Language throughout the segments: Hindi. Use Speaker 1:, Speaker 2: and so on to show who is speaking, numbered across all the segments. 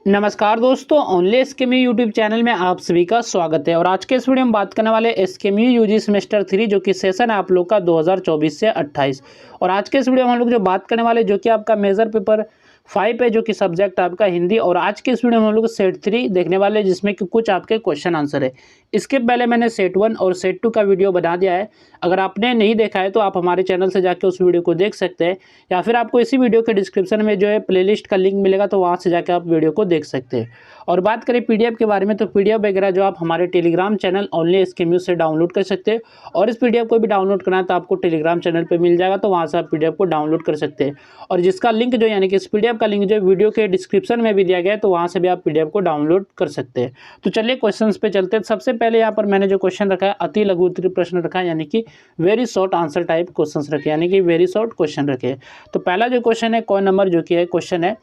Speaker 1: नमस्कार दोस्तों, ओनली एसकेएमयू यूट्यूब चैनल में आप सभी का स्वागत है। और आज के इस वीडियो में बात करने वाले एसकेएमयू यूजी सेमेस्टर 3 जो कि सेशन है आप लोग का 2024 से 28। और आज के इस वीडियो में हम लोग जो बात करने वाले जो कि आपका मेजर पेपर 5 है जो कि सब्जेक्ट आपका हिंदी। और आज के इस वीडियो में हम लोग सेट 3 देखने वाले जिसमें कि कुछ आपके क्वेश्चन आंसर है। इसके पहले मैंने सेट 1 और सेट 2 का वीडियो बना दिया है। अगर आपने नहीं देखा है तो आप हमारे चैनल से जाकर उस वीडियो को देख सकते हैं, या फिर आपको इसी वीडियो के डिस्क्रिप्शन में जो है प्लेलिस्ट का लिंक मिलेगा, तो वहाँ से जाकर आप वीडियो को देख सकते हैं। और बात करें पीडीएफ के बारे में, तो पीडीएफ वगैरह जो आप हमारे टेलीग्राम चैनल ओनली एसकेएमयू से डाउनलोड कर सकते हैं। और इस पीडीएफ को भी डाउनलोड करना है तो आपको टेलीग्राम चैनल पे मिल जाएगा, तो वहाँ से आप पीडीएफ को डाउनलोड कर सकते हैं। और जिसका लिंक जो यानी कि इस पीडीएफ का लिंक जो वीडियो के डिस्क्रिप्शन में भी दिया गया है, तो वहाँ से भी आप पीडीएफ को डाउनलोड कर सकते हैं। तो चलिए क्वेश्चन पे चलते हैं। सबसे पहले यहाँ पर मैंने जो क्वेश्चन रखा है अति लघु उत्तरीय प्रश्न रखा है, यानी कि very short answer type question रखे, यानी कि वेरी शॉर्ट क्वेश्चन रखे। तो पहला जो क्वेश्चन है क नंबर जो कि है क्वेश्चन है,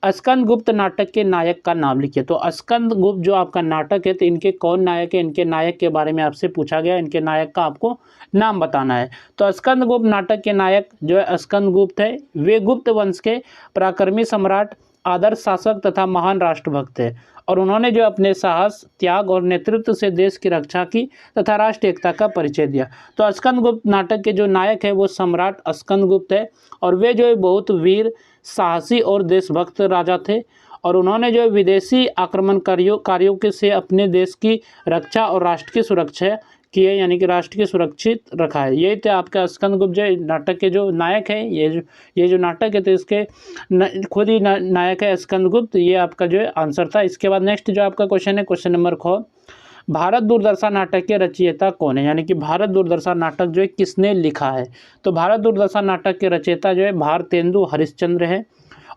Speaker 1: स्कंदगुप्त नाटक के नायक का नाम लिखिए। तो स्कंदगुप्त जो आपका नाटक है, तो इनके कौन नायक है, इनके नायक के बारे में आपसे पूछा गया, इनके नायक का आपको नाम बताना है। तो स्कंदगुप्त नाटक के नायक जो है स्कंदगुप्त है, वे गुप्त वंश के पराक्रमी सम्राट, आदर्श शासक तथा महान राष्ट्रभक्त है। और उन्होंने जो अपने साहस, त्याग और नेतृत्व से देश की रक्षा की तथा राष्ट्र एकता का परिचय दिया। तो स्कंदगुप्त नाटक के जो नायक है वो सम्राट स्कंदगुप्त है। और वे जो है बहुत वीर, साहसी और देशभक्त राजा थे। और उन्होंने जो विदेशी आक्रमणकारियों के से अपने देश की रक्षा और राष्ट्र की सुरक्षा की है, यानी कि राष्ट्र की सुरक्षित रखा है। ये थे आपका स्कंदगुप्त जो नाटक के जो नायक है। ये जो नाटक है तो इसके खुद ही नायक है स्कंदगुप्त। ये आपका जो है आंसर था। इसके बाद नेक्स्ट जो आपका क्वेश्चन है क्वेश्चन नंबर ख, भारत दुर्दशा नाटक के रचयिता कौन है, यानी कि भारत दुर्दशा नाटक जो है किसने लिखा है। तो भारत दुर्दशा नाटक के रचयिता जो है भारतेंदु हरिश्चंद्र है।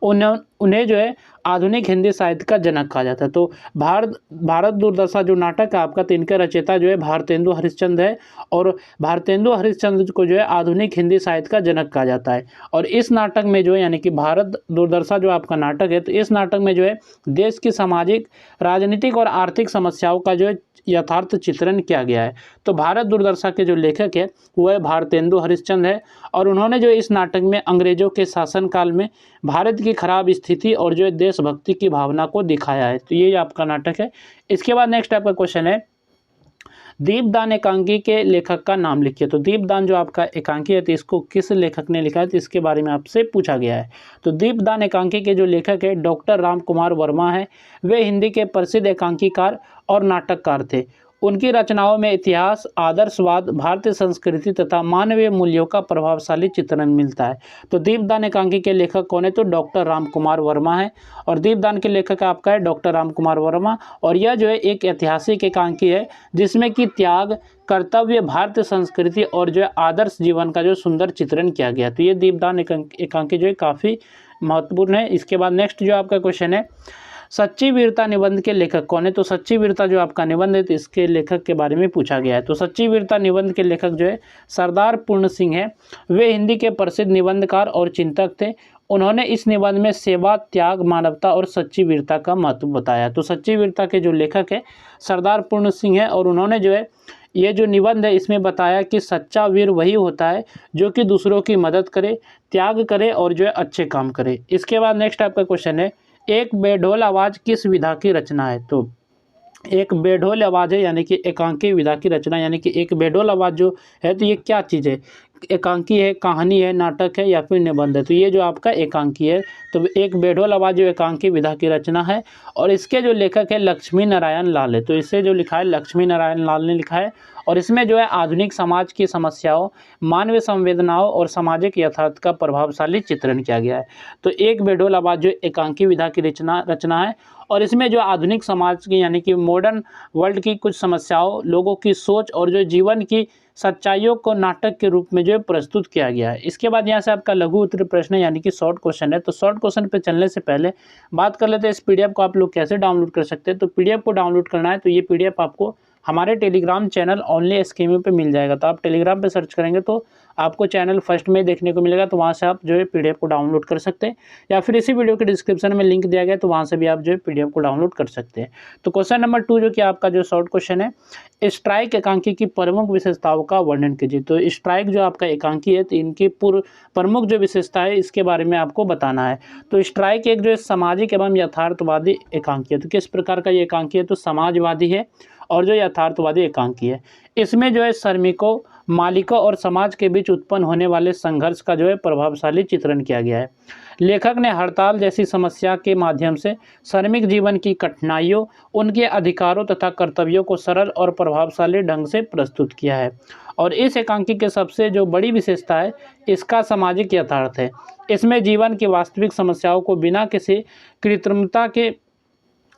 Speaker 1: उन्हें जो है आधुनिक हिंदी साहित्य का जनक कहा जाता है। तो भारत दुर्दशा जो नाटक है आपका, तो इनका रचयिता जो है भारतेंदु हरिश्चंद्र है। और भारतेंदु हरिश्चंद्र को जो है आधुनिक हिंदी साहित्य का जनक कहा जाता है। और इस नाटक में जो है यानी कि भारत दुर्दशा जो आपका नाटक है, तो इस नाटक में जो है देश की सामाजिक, राजनीतिक और आर्थिक समस्याओं का जो है यथार्थ चित्रण किया गया है। तो भारत दुर्दशा के जो लेखक है वो है भारतेंदु हरिश्चंद्र है। और उन्होंने जो इस नाटक में अंग्रेजों के शासनकाल में भारत की खराब स्थिति और जो है देशभक्ति की भावना को दिखाया है। तो ये आपका नाटक है। इसके बाद नेक्स्ट आपका क्वेश्चन है, दीपदान एकांकी के लेखक का नाम लिखिए। तो दीपदान जो आपका एकांकी है, तो इसको किस लेखक ने लिखा है, तो इसके बारे में आपसे पूछा गया है। तो दीपदान एकांकी के जो लेखक है डॉक्टर राम कुमार वर्मा है। वे हिंदी के प्रसिद्ध एकांकीकार और नाटककार थे। उनकी रचनाओं में इतिहास, आदर्शवाद, भारतीय संस्कृति तथा मानवीय मूल्यों का प्रभावशाली चित्रण मिलता है। तो दीपदान एकांकी के लेखक कौन है, तो डॉक्टर राम कुमार वर्मा है। और दीपदान के लेखक आपका है डॉक्टर राम कुमार वर्मा। और यह जो है एक ऐतिहासिक एकांकी है जिसमें कि त्याग, कर्तव्य, भारतीय संस्कृति और जो है आदर्श जीवन का जो सुंदर चित्रण किया गया। तो ये दीपदान एकांकी जो है काफ़ी महत्वपूर्ण है। इसके बाद नेक्स्ट जो आपका क्वेश्चन है, सच्ची वीरता निबंध के लेखक कौन है। तो सच्ची वीरता जो आपका निबंध है, तो इसके लेखक के बारे में पूछा गया है। तो सच्ची वीरता निबंध के लेखक जो है सरदार पूर्ण सिंह है। वे हिंदी के प्रसिद्ध निबंधकार और चिंतक थे। उन्होंने इस निबंध में सेवा, त्याग, मानवता और सच्ची वीरता का महत्व बताया। तो सच्ची वीरता के जो लेखक है सरदार पूर्ण सिंह है। और उन्होंने जो है ये जो निबंध है इसमें बताया कि सच्चा वीर वही होता है जो कि दूसरों की मदद करे, त्याग करे और जो है अच्छे काम करे। इसके बाद नेक्स्ट आपका क्वेश्चन है, एक बेढोल आवाज़ किस विधा की रचना है। तो एक बेढोल आवाज़ है यानी कि एकांकी विधा की रचना, यानी कि एक बेढोल आवाज़ जो है तो ये क्या चीज़ है, एकांकी है, कहानी है, नाटक है या फिर निबंध है। तो ये जो आपका एकांकी है। तो एक बेढोल आवाज़ जो एकांकी विधा की रचना है। और इसके जो लेखक है लक्ष्मी नारायण लाल है। तो इसे जो लिखा है लक्ष्मी नारायण लाल ने लिखा है। और इसमें जो है आधुनिक समाज की समस्याओं, मानवीय संवेदनाओं और सामाजिक यथार्थ का प्रभावशाली चित्रण किया गया है। तो एक बेढोल आवाज़ जो एकांकी विधा की रचना है। और इसमें जो आधुनिक समाज की यानी कि मॉडर्न वर्ल्ड की कुछ समस्याओं, लोगों की सोच और जो जीवन की सच्चाइयों को नाटक के रूप में जो है प्रस्तुत किया गया है। इसके बाद यहाँ से आपका लघु उत्तरीय प्रश्न यानी कि शॉर्ट क्वेश्चन है। तो शॉर्ट क्वेश्चन पे चलने से पहले बात कर लेते हैं इस पीडीएफ को आप लोग कैसे डाउनलोड कर सकते हैं। तो पीडीएफ को डाउनलोड करना है तो ये पीडीएफ आपको हमारे टेलीग्राम चैनल ओनली एसकेएमयू पे मिल जाएगा। तो आप टेलीग्राम पे सर्च करेंगे तो आपको चैनल फर्स्ट में देखने को मिलेगा, तो वहाँ से आप जो है PDF को डाउनलोड कर सकते हैं, या फिर इसी वीडियो के डिस्क्रिप्शन में लिंक दिया गया है, तो वहाँ से भी आप जो है PDF को डाउनलोड कर सकते हैं। तो क्वेश्चन नंबर 2 जो कि आपका जो शॉर्ट क्वेश्चन है, स्ट्राइक एकांकी की प्रमुख विशेषताओं का वर्णन कीजिए। तो स्ट्राइक जो आपका एकांकी है, तो इनकी प्रमुख जो विशेषता है इसके बारे में आपको बताना है। तो स्ट्राइक एक जो है सामाजिक एवं यथार्थवादी एकांकी है। तो किस प्रकार का ये एकांकी है, तो समाजवादी है और जो यथार्थवादी एकांकी है। इसमें जो है श्रमिकों, मालिकों और समाज के बीच उत्पन्न होने वाले संघर्ष का जो है प्रभावशाली चित्रण किया गया है। लेखक ने हड़ताल जैसी समस्या के माध्यम से श्रमिक जीवन की कठिनाइयों, उनके अधिकारों तथा कर्तव्यों को सरल और प्रभावशाली ढंग से प्रस्तुत किया है। और इस एकांकी के सबसे जो बड़ी विशेषता है, इसका सामाजिक यथार्थ है। इसमें जीवन की वास्तविक समस्याओं को बिना किसी कृत्रिमता के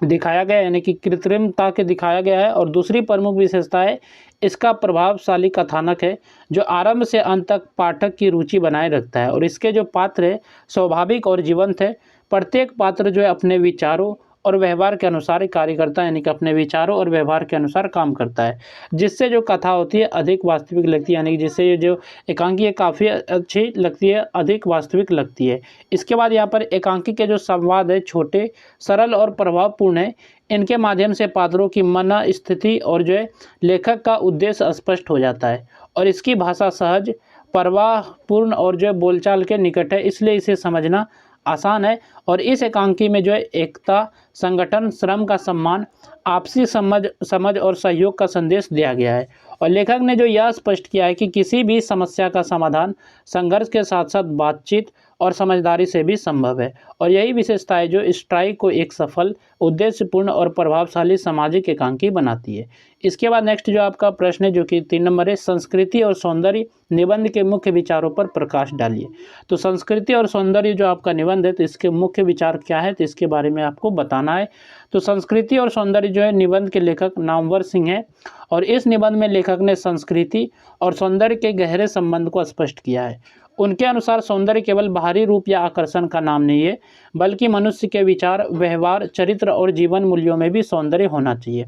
Speaker 1: दिखाया गया, यानी कि कृत्रिमता के दिखाया गया है। और दूसरी प्रमुख विशेषता है, इसका प्रभावशाली कथानक है, जो आरंभ से अंत तक पाठक की रुचि बनाए रखता है। और इसके जो पात्र है स्वाभाविक और जीवंत है। प्रत्येक पात्र जो है अपने विचारों और व्यवहार के अनुसार कार्य करता है, यानी कि अपने विचारों और व्यवहार के अनुसार काम करता है, जिससे जो कथा होती है अधिक वास्तविक लगती है, यानी कि जिससे ये जो एकांकी है काफ़ी अच्छी लगती है, अधिक वास्तविक लगती है। इसके बाद यहाँ पर एकांकी के जो संवाद है छोटे, सरल और प्रभावपूर्ण है। इनके माध्यम से पात्रों की मन स्थिति और जो है लेखक का उद्देश्य स्पष्ट हो जाता है। और इसकी भाषा सहज, प्रवाहपूर्ण और जो है बोलचाल के निकट है, इसलिए इसे समझना आसान है। और इस एकांकी में जो है एकता, संगठन, श्रम का सम्मान, आपसी समझ और सहयोग का संदेश दिया गया है। और लेखक ने जो यह स्पष्ट किया है कि किसी भी समस्या का समाधान संघर्ष के साथ साथ बातचीत और समझदारी से भी संभव है। और यही विशेषता है जो स्ट्राइक को एक सफल, उद्देश्यपूर्ण और प्रभावशाली सामाजिक एकांकी बनाती है। इसके बाद नेक्स्ट जो आपका प्रश्न है जो कि 3 नंबर है, संस्कृति और सौंदर्य निबंध के मुख्य विचारों पर प्रकाश डालिए। तो संस्कृति और सौंदर्य जो आपका निबंध है, तो इसके मुख्य विचार क्या है, तो इसके बारे में आपको बताना है। तो संस्कृति और सौंदर्य जो है निबंध के लेखक नामवर सिंह है। और इस निबंध में लेखक ने संस्कृति और सौंदर्य के गहरे संबंध को स्पष्ट किया है। उनके अनुसार सौंदर्य केवल बाहरी रूप या आकर्षण का नाम नहीं है, बल्कि मनुष्य के विचार, व्यवहार, चरित्र और जीवन मूल्यों में भी सौंदर्य होना चाहिए।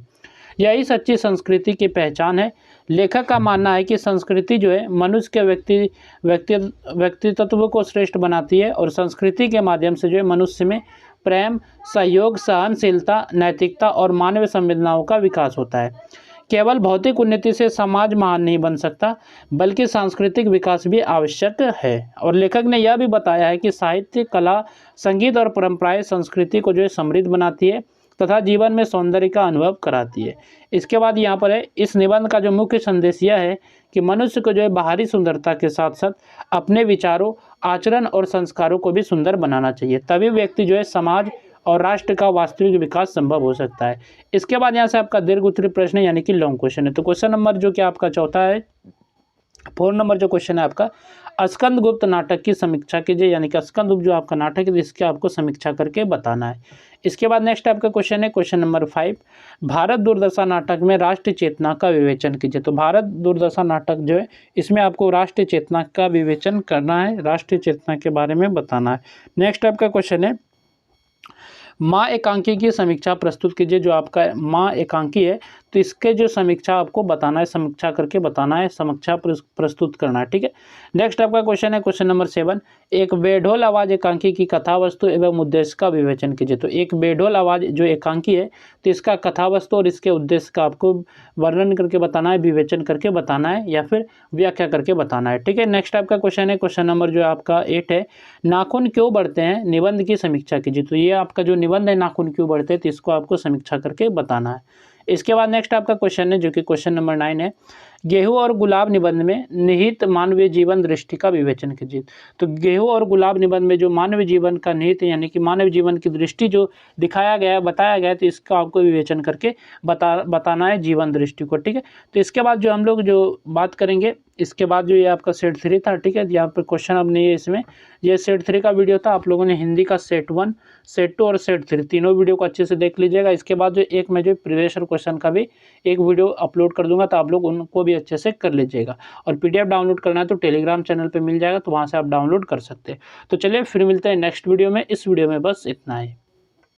Speaker 1: यही सच्ची संस्कृति की पहचान है। लेखक का मानना है कि संस्कृति जो है मनुष्य के व्यक्तित्व को श्रेष्ठ बनाती है। और संस्कृति के माध्यम से जो है मनुष्य में प्रेम, सहयोग, सहनशीलता, नैतिकता और मानवीय संवेदनाओं का विकास होता है। केवल भौतिक उन्नति से समाज महान नहीं बन सकता, बल्कि सांस्कृतिक विकास भी आवश्यक है। और लेखक ने यह भी बताया है कि साहित्य, कला, संगीत और परंपराएं संस्कृति को जो है समृद्ध बनाती है तथा जीवन में सौंदर्य का अनुभव कराती है। इसके बाद यहाँ पर है, इस निबंध का जो मुख्य संदेश यह है कि मनुष्य को जो है बाहरी सुंदरता के साथ साथ अपने विचारों, आचरण और संस्कारों को भी सुंदर बनाना चाहिए। तभी व्यक्ति जो है समाज और राष्ट्र का वास्तविक विकास संभव हो सकता है। इसके बाद यहाँ से आपका दीर्घ उत्तरीय प्रश्न यानी कि लॉन्ग क्वेश्चन है। तो क्वेश्चन नंबर जो कि आपका चौथा है, 4 नंबर जो क्वेश्चन है आपका, स्कंदगुप्त नाटक की समीक्षा कीजिए, यानी कि स्कंदगुप्त जो आपका नाटक है इसकी आपको समीक्षा करके बताना है। इसके बाद नेक्स्ट आपका क्वेश्चन है क्वेश्चन नंबर 5, भारत दुर्दशा नाटक में राष्ट्रीय चेतना का विवेचन कीजिए। तो भारत दुर्दशा नाटक जो है इसमें आपको राष्ट्रीय चेतना का विवेचन करना है, राष्ट्रीय चेतना के बारे में बताना है। नेक्स्ट आपका क्वेश्चन है, माँ एकांकी की समीक्षा प्रस्तुत कीजिए। जो आपका माँ एकांकी है तो इसके जो समीक्षा आपको बताना है, समीक्षा करके बताना है, समीक्षा प्रस्तुत करना है, ठीक है। नेक्स्ट आपका क्वेश्चन है क्वेश्चन नंबर 7, एक बेढोल आवाज़ एकांकी की कथा वस्तु एवं उद्देश्य का विवेचन कीजिए। तो एक बेढोल आवाज़ जो एकांकी है तो इसका कथा वस्तु और इसके उद्देश्य का आपको वर्णन करके बताना है, विवेचन करके बताना है या फिर व्याख्या करके बताना है, ठीक है। नेक्स्ट आपका क्वेश्चन है क्वेश्चन नंबर जो आपका 8 है, नाखून क्यों बढ़ते हैं, निबंध की समीक्षा कीजिए। तो ये आपका जो निबंध है नाखून क्यों बढ़ते हैं तो इसको आपको समीक्षा करके बताना है। इसके बाद नेक्स्ट आपका क्वेश्चन है जो कि क्वेश्चन नंबर 9 है, गेहूं और गुलाब निबंध में निहित मानवीय जीवन दृष्टि का विवेचन कीजिए। तो गेहूं और गुलाब निबंध में जो मानवीय जीवन का निहित यानी कि मानव जीवन की दृष्टि जो दिखाया गया है, बताया गया है, तो इसका आपको विवेचन करके बताना है जीवन दृष्टि को, ठीक है। तो इसके बाद जो हम लोग जो बात करेंगे, इसके बाद जो ये आपका सेट 3 था, ठीक है। यहाँ पर क्वेश्चन अब नहीं है इसमें, ये सेट 3 का वीडियो था। आप लोगों ने हिंदी का सेट 1, सेट 2 और सेट 3 तीनों वीडियो को अच्छे से देख लीजिएगा। इसके बाद जो एक मैं जो प्रीवियस क्वेश्चन का भी एक वीडियो अपलोड कर दूंगा, तो आप लोग उनको भी अच्छे से कर लीजिएगा। और PDF डाउनलोड करना है तो टेलीग्राम चैनल पे मिल जाएगा, तो वहाँ से आप डाउनलोड कर सकते हैं। तो चलिए फिर मिलते हैं नेक्स्ट वीडियो में। इस वीडियो में बस इतना ही।